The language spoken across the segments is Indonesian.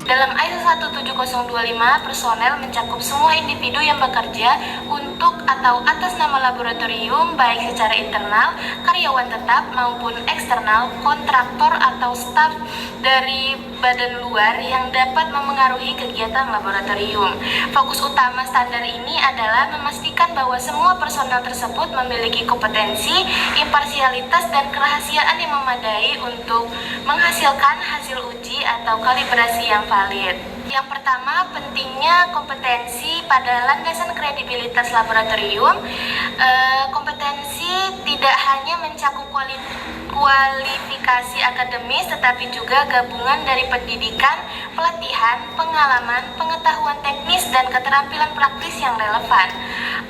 Dalam ISO 17025, personel mencakup semua individu yang bekerja untuk atau atas nama laboratorium, baik secara internal, karyawan tetap maupun eksternal, kontraktor atau staf dari badan luar yang dapat memengaruhi kegiatan laboratorium. Fokus utama standar ini adalah memastikan bahwa semua personel tersebut memiliki kompetensi, imparsialitas, dan kerahasiaan yang memadai untuk menghasilkan hasil uji atau kalibrasi yang valid. Yang pertama, pentingnya kompetensi pada landasan kredibilitas laboratorium. Kompetensi tidak hanya mencakup kualifikasi akademis, tetapi juga gabungan dari pendidikan, pelatihan, pengalaman, pengetahuan teknis, dan keterampilan praktis yang relevan.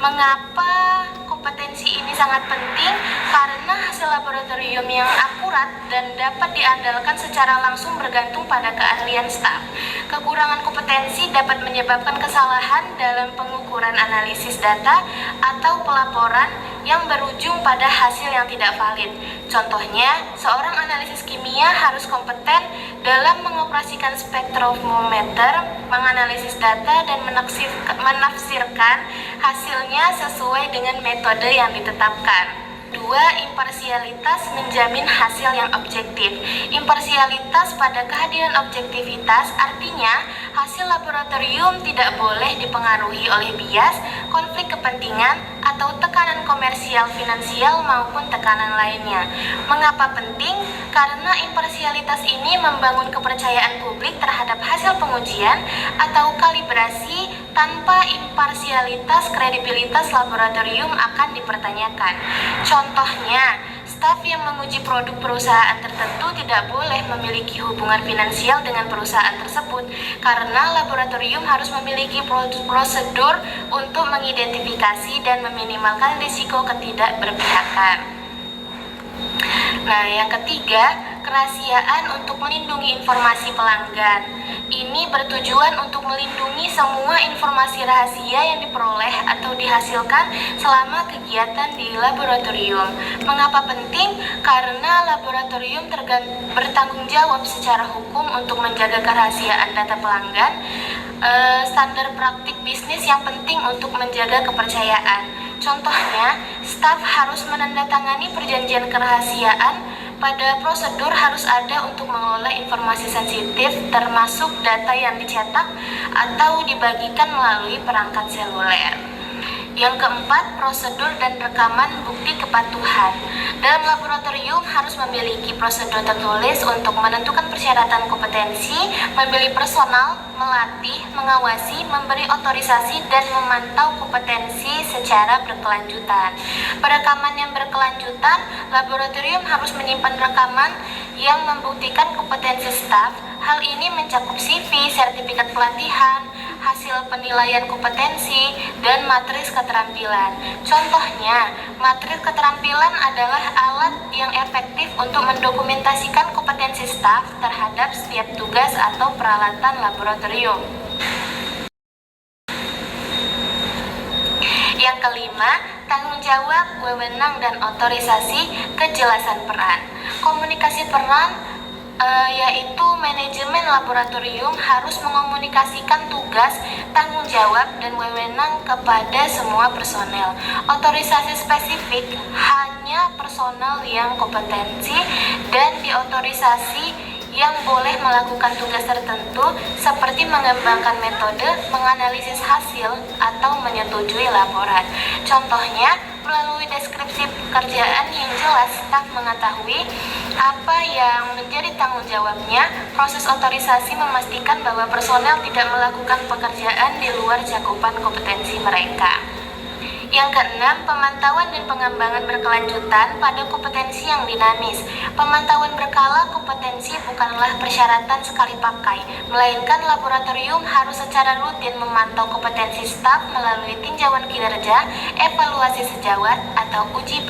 Mengapa kompetensi ini sangat penting? Karena hasil laboratorium yang akurat dan dapat diandalkan secara langsung bergantung pada keahlian staf. Kekurangan kompetensi dapat menyebabkan kesalahan dalam pengukuran analisis data atau pelaporan yang berujung pada hasil yang tidak valid. Contohnya, seorang analisis kimia harus kompeten dalam mengoperasikan spektrometer, menganalisis data, dan menafsirkan hasilnya sesuai dengan metode yang ditetapkan. 2. Imparsialitas menjamin hasil yang objektif. Imparsialitas pada kehadiran objektivitas artinya hasil laboratorium tidak boleh dipengaruhi oleh bias, konflik kepentingan, atau tekanan komersial, finansial, maupun tekanan lainnya. Mengapa penting? Karena imparsialitas ini membangun kepercayaan publik terhadap hasil pengujian atau kalibrasi. Tanpa imparsialitas, kredibilitas laboratorium akan dipertanyakan. Contohnya, staf yang menguji produk perusahaan tertentu tidak boleh memiliki hubungan finansial dengan perusahaan tersebut karena laboratorium harus memiliki prosedur untuk mengidentifikasi dan meminimalkan risiko ketidakberpihakan. Nah, yang ketiga, kerahasiaan untuk melindungi informasi pelanggan. Ini bertujuan untuk melindungi semua informasi rahasia yang diperoleh atau dihasilkan selama kegiatan di laboratorium. Mengapa penting? Karena laboratorium bertanggung jawab secara hukum untuk menjaga kerahasiaan data pelanggan. Standar praktik bisnis yang penting untuk menjaga kepercayaan. Contohnya, staf harus menandatangani perjanjian kerahasiaan. Pada prosedur harus ada untuk mengelola informasi sensitif termasuk data yang dicetak atau dibagikan melalui perangkat seluler. Yang keempat, prosedur dan rekaman bukti kepatuhan. Dalam laboratorium harus memiliki prosedur tertulis untuk menentukan persyaratan kompetensi, memilih personal, melatih, mengawasi, memberi otorisasi, dan memantau kompetensi secara berkelanjutan. Perekaman yang berkelanjutan, laboratorium harus menyimpan rekaman yang membuktikan kompetensi staf. Hal ini mencakup CV, sertifikat pelatihan, hasil penilaian kompetensi, dan matris keterampilan. Contohnya, matris keterampilan adalah alat yang efektif untuk mendokumentasikan kompetensi staf terhadap setiap tugas atau peralatan laboratorium. Yang kelima, tanggung jawab, wewenang, dan otorisasi, kejelasan peran. Komunikasi peran yaitu manajemen laboratorium harus mengomunikasikan tugas, tanggung jawab, dan wewenang kepada semua personel. Otorisasi spesifik hanya personel yang kompetensi dan diotorisasi yang boleh melakukan tugas tertentu seperti mengembangkan metode, menganalisis hasil, atau menyetujui laporan. Contohnya, melalui deskripsi pekerjaan yang jelas, staf mengetahui apa yang menjadi tanggung jawabnya. Proses otorisasi memastikan bahwa personel tidak melakukan pekerjaan di luar cakupan kompetensi mereka. Yang keenam, pemantauan dan pengembangan berkelanjutan pada kompetensi yang dinamis. Pemantauan berkala kompetensi bukanlah persyaratan sekali pakai, melainkan laboratorium harus secara rutin memantau kompetensi staf melalui tinjauan kinerja, evaluasi sejawat, atau uji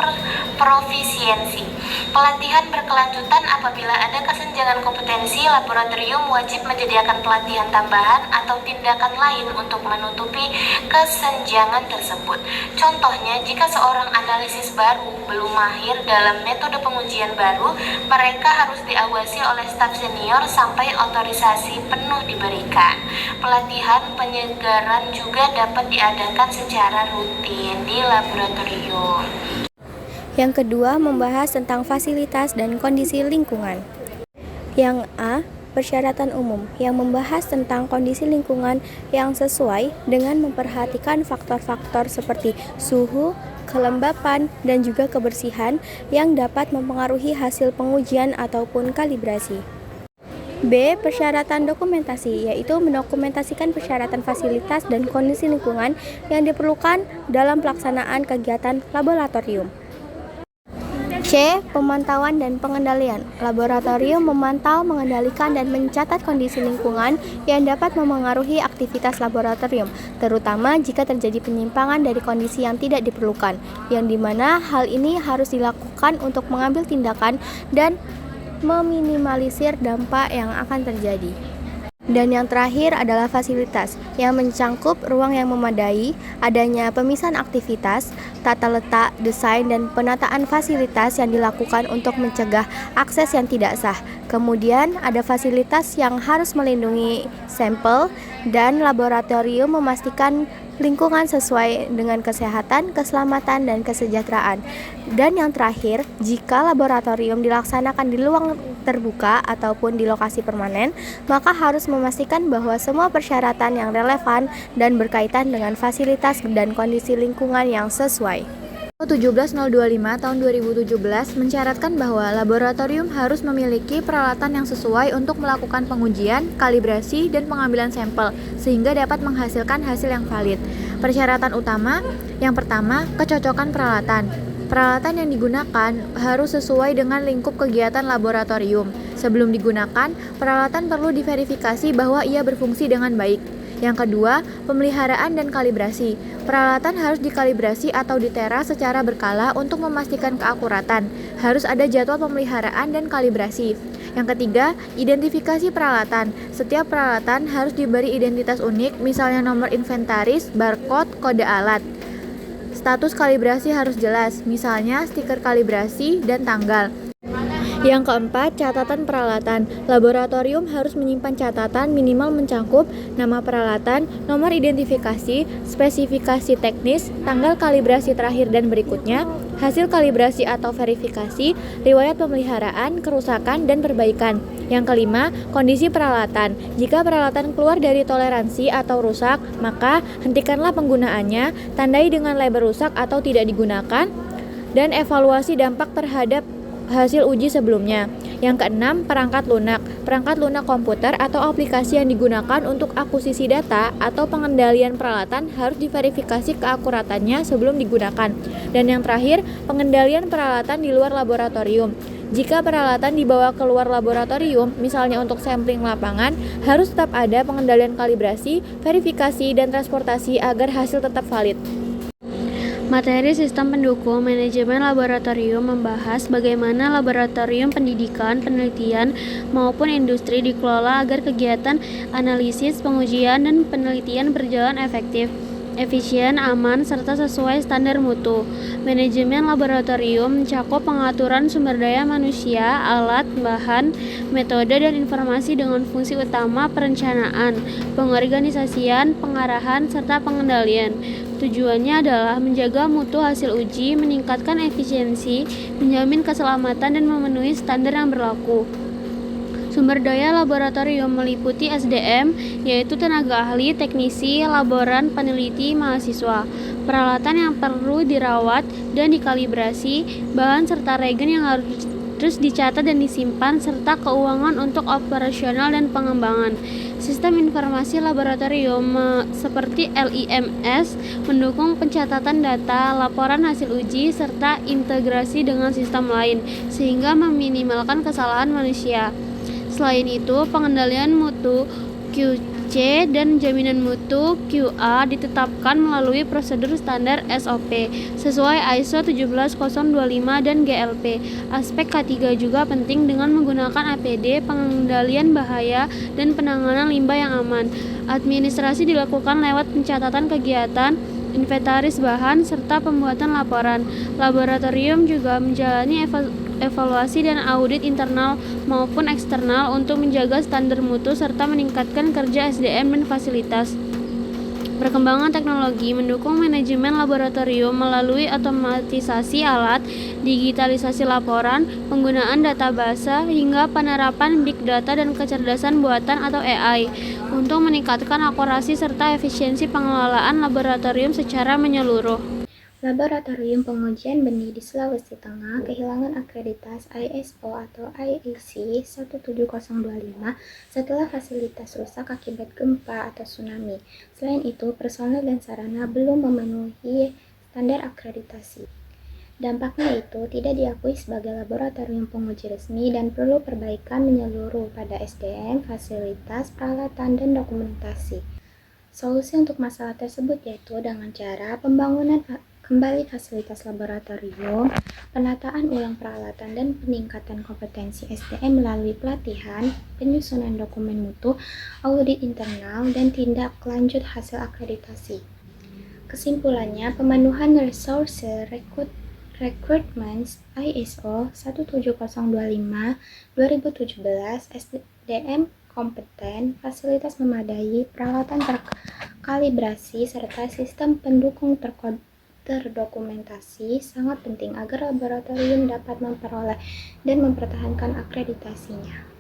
profisiensi. Pelatihan berkelanjutan apabila ada kesenjangan kompetensi, laboratorium wajib menyediakan pelatihan tambahan atau tindakan lain untuk menutupi kesenjangan tersebut. Contohnya, jika seorang analisis baru belum mahir dalam metode pengujian baru, mereka harus diawasi oleh staf senior sampai otorisasi penuh diberikan. Pelatihan penyegaran juga dapat diadakan secara rutin di laboratorium. Yang kedua, membahas tentang fasilitas dan kondisi lingkungan. Yang A, persyaratan umum yang membahas tentang kondisi lingkungan yang sesuai dengan memperhatikan faktor-faktor seperti suhu, kelembapan, dan juga kebersihan yang dapat mempengaruhi hasil pengujian ataupun kalibrasi. B. Persyaratan dokumentasi, yaitu mendokumentasikan persyaratan fasilitas dan kondisi lingkungan yang diperlukan dalam pelaksanaan kegiatan laboratorium. C. Pemantauan dan pengendalian. Laboratorium memantau, mengendalikan, dan mencatat kondisi lingkungan yang dapat memengaruhi aktivitas laboratorium, terutama jika terjadi penyimpangan dari kondisi yang tidak diperlukan, yang dimana hal ini harus dilakukan untuk mengambil tindakan dan meminimalisir dampak yang akan terjadi. Dan yang terakhir adalah fasilitas, yang mencangkup ruang yang memadai, adanya pemisahan aktivitas, tata letak, desain, dan penataan fasilitas yang dilakukan untuk mencegah akses yang tidak sah. Kemudian ada fasilitas yang harus melindungi sampel, dan laboratorium memastikan lingkungan sesuai dengan kesehatan, keselamatan, dan kesejahteraan. Dan yang terakhir, jika laboratorium dilaksanakan di ruang terbuka ataupun di lokasi permanen, maka harus memastikan bahwa semua persyaratan yang relevan dan berkaitan dengan fasilitas dan kondisi lingkungan yang sesuai. 17025 tahun 2017 mensyaratkan bahwa laboratorium harus memiliki peralatan yang sesuai untuk melakukan pengujian, kalibrasi, dan pengambilan sampel sehingga dapat menghasilkan hasil yang valid. Persyaratan utama, yang pertama, kecocokan peralatan. Peralatan yang digunakan harus sesuai dengan lingkup kegiatan laboratorium. Sebelum digunakan, peralatan perlu diverifikasi bahwa ia berfungsi dengan baik. Yang kedua, pemeliharaan dan kalibrasi. Peralatan harus dikalibrasi atau ditera secara berkala untuk memastikan keakuratan. Harus ada jadwal pemeliharaan dan kalibrasi. Yang ketiga, identifikasi peralatan. Setiap peralatan harus diberi identitas unik, misalnya nomor inventaris, barcode, kode alat. Status kalibrasi harus jelas, misalnya stiker kalibrasi dan tanggal. Yang keempat, catatan peralatan. Laboratorium harus menyimpan catatan minimal mencangkup nama peralatan, nomor identifikasi, spesifikasi teknis, tanggal kalibrasi terakhir dan berikutnya, hasil kalibrasi atau verifikasi, riwayat pemeliharaan, kerusakan, dan perbaikan. Yang kelima, kondisi peralatan. Jika peralatan keluar dari toleransi atau rusak, maka hentikanlah penggunaannya, tandai dengan label rusak atau tidak digunakan, dan evaluasi dampak terhadap hasil uji sebelumnya. Yang keenam, perangkat lunak. Perangkat lunak komputer atau aplikasi yang digunakan untuk akuisisi data atau pengendalian peralatan harus diverifikasi keakuratannya sebelum digunakan. Dan yang terakhir, pengendalian peralatan di luar laboratorium. Jika peralatan dibawa keluar laboratorium, misalnya untuk sampling lapangan, harus tetap ada pengendalian kalibrasi, verifikasi, dan transportasi agar hasil tetap valid. Materi sistem pendukung manajemen laboratorium membahas bagaimana laboratorium pendidikan, penelitian, maupun industri dikelola agar kegiatan analisis, pengujian, dan penelitian berjalan efektif, efisien, aman, serta sesuai standar mutu. Manajemen laboratorium mencakup pengaturan sumber daya manusia, alat, bahan, metode, dan informasi dengan fungsi utama perencanaan, pengorganisasian, pengarahan, serta pengendalian. Tujuannya adalah menjaga mutu hasil uji, meningkatkan efisiensi, menjamin keselamatan, dan memenuhi standar yang berlaku. Sumber daya laboratorium meliputi SDM, yaitu tenaga ahli, teknisi, laboran, peneliti, mahasiswa, peralatan yang perlu dirawat dan dikalibrasi, bahan serta regen yang harus dicatat dan disimpan, serta keuangan untuk operasional dan pengembangan. Sistem informasi laboratorium seperti LIMS mendukung pencatatan data, laporan hasil uji, serta integrasi dengan sistem lain, sehingga meminimalkan kesalahan manusia. Selain itu, pengendalian mutu QC dan jaminan mutu QA ditetapkan melalui prosedur standar SOP sesuai ISO 17025 dan GLP. Aspek K3 juga penting dengan menggunakan APD, pengendalian bahaya, dan penanganan limbah yang aman. Administrasi dilakukan lewat pencatatan kegiatan, inventaris bahan, serta pembuatan laporan. Laboratorium juga menjalani evaluasi dan audit internal maupun eksternal untuk menjaga standar mutu serta meningkatkan kerja SDM dan fasilitas. Perkembangan teknologi mendukung manajemen laboratorium melalui otomatisasi alat, digitalisasi laporan, penggunaan database, hingga penerapan big data dan kecerdasan buatan atau AI untuk meningkatkan akurasi serta efisiensi pengelolaan laboratorium secara menyeluruh. Laboratorium Pengujian Benih di Sulawesi Tengah kehilangan akreditas ISO atau IEC 17025 setelah fasilitas rusak akibat gempa atau tsunami. Selain itu, personel dan sarana belum memenuhi standar akreditasi. Dampaknya itu tidak diakui sebagai laboratorium penguji resmi dan perlu perbaikan menyeluruh pada SDM, fasilitas, peralatan, dan dokumentasi. Solusi untuk masalah tersebut yaitu dengan cara pembangunan kembali fasilitas laboratorium, penataan ulang peralatan dan peningkatan kompetensi SDM melalui pelatihan, penyusunan dokumen mutu, audit internal, dan tindak lanjut hasil akreditasi. Kesimpulannya, pemenuhan resource recruitment ISO 17025 2017 SDM kompeten, fasilitas memadai, peralatan terkalibrasi, serta sistem pendukung terdokumentasi sangat penting agar laboratorium dapat memperoleh dan mempertahankan akreditasinya.